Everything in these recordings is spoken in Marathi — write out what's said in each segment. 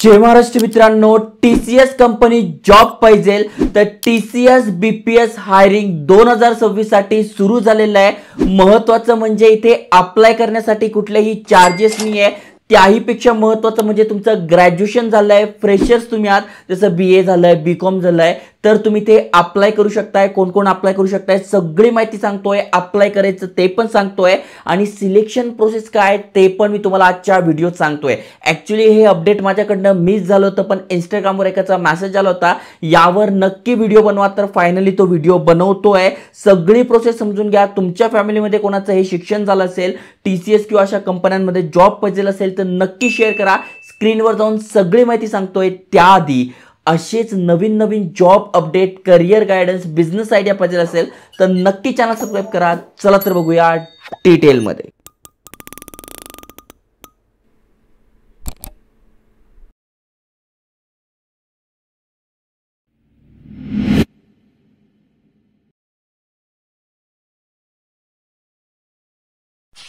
जय महाराष्ट्र मित्रांनो, टीसीएस कंपनी जॉब पाहिजे तर टीसीएस बीपीएस हायरिंग 2026 साठी सुरू झालेलं आहे। महत्त्वाचं म्हणजे इथे अप्लाय करण्यासाठी कुठलेही चार्जेस नाहीये। त्याही पेक्षा महत्त्वाचं म्हणजे तुमचं ग्रॅज्युएशन झालंय, फ्रेशर्स तुम्ही आहात, जसं बीए झालंय, बीकॉम झालंय, तर तुम्ही ते अप्लाय करू शकताय। कोण कोण अप्लाय करू शकताय सगळी माहिती सांगतोय। अप्लाय करायचं ते पण सांगतोय आणि सिलेक्शन प्रोसेस काय ते पण मी तुम्हाला आजच्या व्हिडिओत सांगतोय। ऍक्च्युअली हे अपडेट माझ्याकडनं मिस झालं होतं, पण इंस्टाग्रामवर एकाचा मेसेज आला होता यावर नक्की व्हिडिओ बनवा, तर फायनली तो व्हिडिओ बनवतोय। सगळी प्रोसेस समजून घ्या। तुमच्या फॅमिलीमध्ये कोणाचं हे शिक्षण झालं असेल, टीसीएस किंवा अशा कंपन्यांमध्ये जॉब पाहिजे असेल तर नक्की शेअर करा। स्क्रीनवर जाऊन सगळी माहिती सांगतोय। त्याआधी असेच नवीन नवीन job update, career guidance, business idea पाहिजे असेल तर नक्की चॅनल सबस्क्राइब करा। चला तर बघूया डिटेल मध्ये।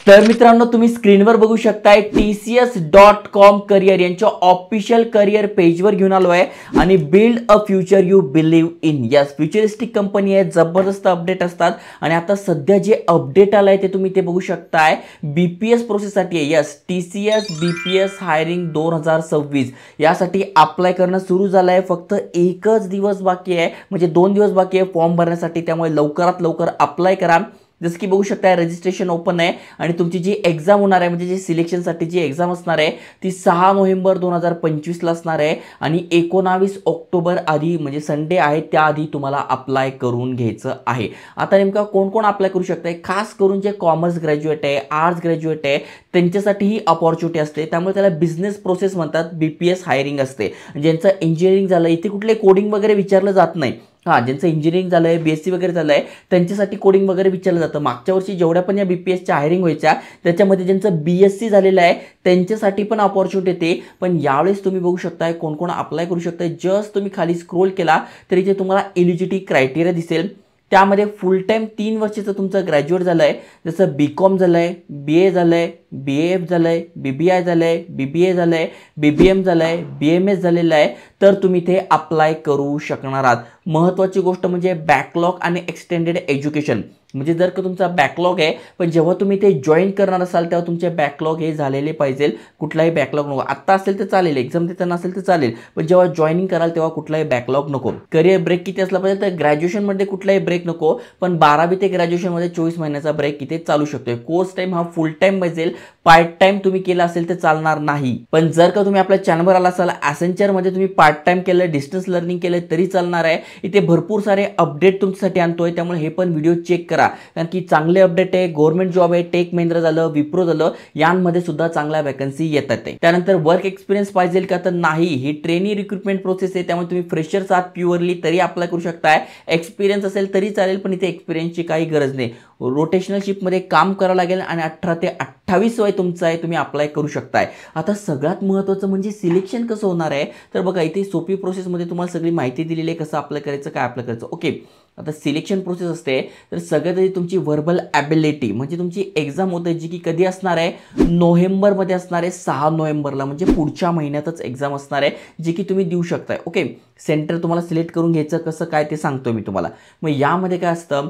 तर मित्रांनो, तुम्ही स्क्रीनवर बघू शकताय tcs.com करियर यांच्या ऑफिशियल करियर पेजवर घेऊन आलो आहे आणि build a future you believe in, yes futuristic company आहे। जबरदस्त अपडेट असतात आणि आता सध्या जे अपडेट आलंय ते तुम्ही ते बघू शकताय। बीपीएस प्रोसेससाठी आहे, यस टीसीएस बीपीएस हायरिंग 2026 यासाठी अप्लाय करणं सुरू झालंय। फक्त एकच दिवस बाकी आहे, म्हणजे 2 दिवस बाकी आहे फॉर्म भरण्यासाठी, त्यामुळे लवकरात लवकर अप्लाय करा। जसं की बघू शकता रजिस्ट्रेशन ओपन आहे आणि तुमची जी एक्झाम होणार आहे, म्हणजे जी सिलेक्शनसाठी जी एक्झाम असणार आहे ती 6 नोव्हेंबर 2025 ला असणार आहे आणि 19 ऑक्टोबर आधी, म्हणजे संडे आहे त्याआधी तुम्हाला अप्लाय करून घ्यायचं आहे। आता नेमका कोण कोण अप्लाय करू शकते, खास करून जे कॉमर्स ग्रॅज्युएट आहे, आर्ट्स ग्रॅज्युएट आहे त्यांच्यासाठी ही अपॉर्च्युनिटी असते, त्यामुळे त्याला बिझनेस प्रोसेस म्हणतात। बीपीएस हायरिंग असते। ज्यांचं इंजिनिअरिंग झालं, इथे कुठले कोडिंग वगैरे विचारलं जात नाही। ज्यांचं इंजिनिअरिंग झालंय, बीएससी वगैरे झालंय त्यांच्यासाठी कोडिंग वगैरे विचारलं जातं। मागच्या वर्षी जेवढ्या पण या बीपीएसच्या हायरिंग व्हायच्या त्याच्यामध्ये ज्यांचं बीएससी झालेलं आहे त्यांच्यासाठी पण अपॉर्च्युनिटी येते। पण यावेळेस तुम्ही बघू शकताय कोण कोण अप्लाय करू शकताय। जस्ट तुम्ही खाली स्क्रोल केला तर इथे तुम्हाला एलिजिबिलिटी क्रायटेरिया दिसेल। त्यामध्ये फुल टाइम 3 वर्षाचं तुमचं ग्रॅज्युएट झालंय, जसं बीकॉम झालंय, बीए झालंय, बीएफ झालंय, बीबीआय झालंय, बीबीए झालंय, बीबीएम झालंय, बीएमएस झालेलं आहे, तर तुम्ही ते अप्लाय करू शकणार आहात। महत्त्वाची गोष्ट म्हणजे बॅकलॉग आणि एक्सटेंडेड एज्युकेशन, म्हणजे जर का तुमचा बॅकलॉग आहे पण जेव्हा तुम्ही ते जॉईन करणार असाल तेव्हा तुमचे बॅकलॉग हे झालेले पाहिजे। कुठलाही बॅकलॉग नको। आता असेल तर चालेल, एक्झाम देताना असेल तर चालेल, पण जेव्हा जॉईनिंग कराल तेव्हा कुठलाही बॅकलॉग नको। करियर ब्रेक किती असला पाहिजे, तर ग्रॅज्युएशनमध्ये कुठलाही ब्रेक नको, पण 12वी ते ग्रॅज्युएशनमध्ये 24 महिन्याचा ब्रेक इथे चालू शकतोय। कोर्स टाइम हा फुल टाइम पाहिजे, पार्ट टाइम तुम्ही केला असेल तर चालणार नाही। पण जर का तुम्ही आपल्या चॅनलवर आला असाल, ॲसेंचरमध्ये तुम्ही पार्ट टाइम केलं, डिस्टन्स लर्निंग केलं तरी चालणार आहे। इथे भरपूर सारे अपडेट तुमच्यासाठी आणतोय, त्यामुळे हे पण व्हिडिओ चेक करा, कारण की चांगले अपडेट आहे। गव्हर्नमेंट जॉब आहे, टेक महिंद्रा झालं, विप्रो झालं, यांमध्ये सुद्धा चांगल्या वॅकन्सी येतात आहे। त्यानंतर वर्क एक्सपिरियन्स पाहिजे का, तर नाही, ही ट्रेनी रिक्रुटमेंट प्रोसेस आहे, त्यामुळे तुम्ही फ्रेशर्स आहात प्युअरली तरी अप्लाय करू शकताय। एक्सपिरियन्स असेल तरी चालेल, पण इथे एक्सपिरियन्सची काही गरज नाही। रोटेशनल शिफ्टमध्ये काम करावं लागेल आणि 18 ते 28 वय तुमचं आहे, तुम्ही अप्लाय करू शकताय। आता सगळ्यात महत्त्वाचं म्हणजे सिलेक्शन कसं होणार आहे, तर बघा इथे सोपी प्रोसेसमध्ये तुम्हाला सगळी माहिती दिलेली आहे, कसं अप्लाय करायचं, काय अप्लाय करायचं। ओके, आता सिलेक्शन प्रोसेस असते तर सगळ्यात आधी तुमची व्हर्बल ॲबिलिटी, म्हणजे तुमची एक्झाम होते जी की कधी असणार आहे, नोव्हेंबरमध्ये असणार आहे, 6 नोव्हेंबरला, म्हणजे पुढच्या महिन्यातच एक्झाम असणार आहे, जी की तुम्ही देऊ शकताय। ओके, सेंटर तुम्हाला सिलेक्ट करून घ्यायचं कसं काय ते सांगतो मी तुम्हाला। मग यामध्ये काय असतं,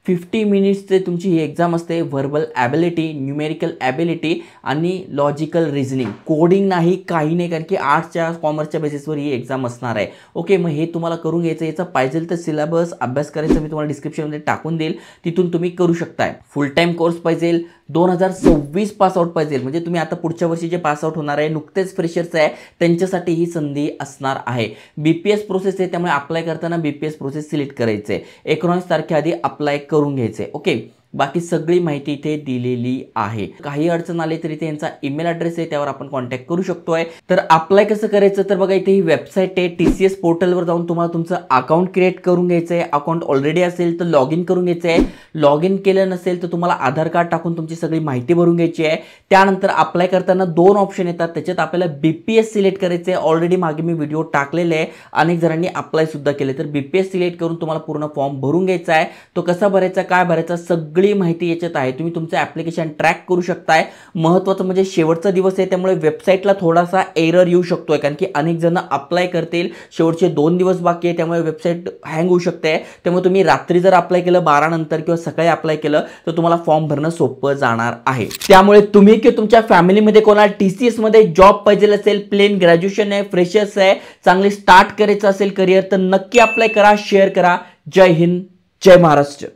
50 मिनिट्सचे तुमची ही एक्झाम असते। व्हर्बल ॲबिलिटी, न्यूमेरिकल ॲबिलिटी आणि लॉजिकल रिझनिंग, कोडिंग नाही, काही नाही, कारण की आर्ट्सच्या कॉमर्सच्या बेसिसवर ही एक्झाम असणार आहे। ओके, मग हे तुम्हाला करून घ्यायचं। याचा पाहिजे तर सिलेबस अभ्यास करायचा मी तुम्हाला डिस्क्रिप्शनमध्ये टाकून देईल, तिथून तुम्ही करू शकताय। फुल टाइम कोर्स पाहिजे, 2026 पासआउट पाहिजे, म्हणजे तुम्ही आता पुढच्या वर्षी जे पासआउट होणार आहे, नुकतेच फ्रेशर्स आहे त्यांच्यासाठी ही संधी असणार आहे। बीपीएस प्रोसेस आहे, त्यामुळे अप्लाय करताना बीपीएस प्रोसेस सिलेक्ट करायचे, 19 तारखेआधी अप्लाय करून घ्यायचे। ओके, बाकी सगळी माहिती इथे दिलेली आहे। काही अडचण आली तरी इथे यांचा ईमेल ॲड्रेस आहे, त्यावर आपण कॉन्टॅक्ट करू शकतोय। तर अप्लाय कसं करायचं, तर बघा इथे ही वेबसाईट आहे, टीसीएस पोर्टलवर जाऊन तुम्हाला तुमचं अकाउंट क्रिएट करून घ्यायचं आहे। अकाउंट ऑलरेडी असेल तर लॉग इन करून घ्यायचं आहे, लॉग इन केलं नसेल तर तुम्हाला आधार कार्ड टाकून तुमची सगळी माहिती भरून घ्यायची आहे। त्यानंतर अप्लाय करताना 2 ऑप्शन येतात, त्याच्यात आपल्याला बीपीएस सिलेक्ट करायचं आहे। ऑलरेडी मागे मी व्हिडिओ टाकलेले आहे, अनेक जणांनी अप्लाय सुद्धा केले, तर बीपीएस सिलेक्ट करून तुम्हाला पूर्ण फॉर्म भरून घ्यायचा आहे। तो कसा भरायचा, काय भरायचा, सगळं सगळी माहिती याच्यात आहे. तुम्ही तुमचं ॲप्लिकेशन ट्रॅक करू शकताय. महत्त्वाचं म्हणजे शेवटचा दिवस आहे, त्यामुळे वेबसाईटला थोडासा एरर येऊ शकतोय, कारण की अनेक जण अप्लाय करतील, शेवटचे 2 दिवस बाकी आहे, त्यामुळे वेबसाईट हँग होऊ शकते. त्यामुळे तुम्ही रात्री जर अप्लाय केलं 12 नंतर किंवा सकाळी अप्लाय केलं तर तुम्हाला फॉर्म भरणं सोपं जाणार आहे. त्यामुळे तुम्ही किंवा तुमच्या फॅमिलीमध्ये कोणाला TCS मध्ये जॉब पाहिजे असेल, प्लेन ग्रॅज्युएशन आहे, फ्रेशर्स आहे, चांगले स्टार्ट करायचं असेल करिअर, तर नक्की अप्लाय करा, शेअर करा. जय हिंद, जय महाराष्ट्र.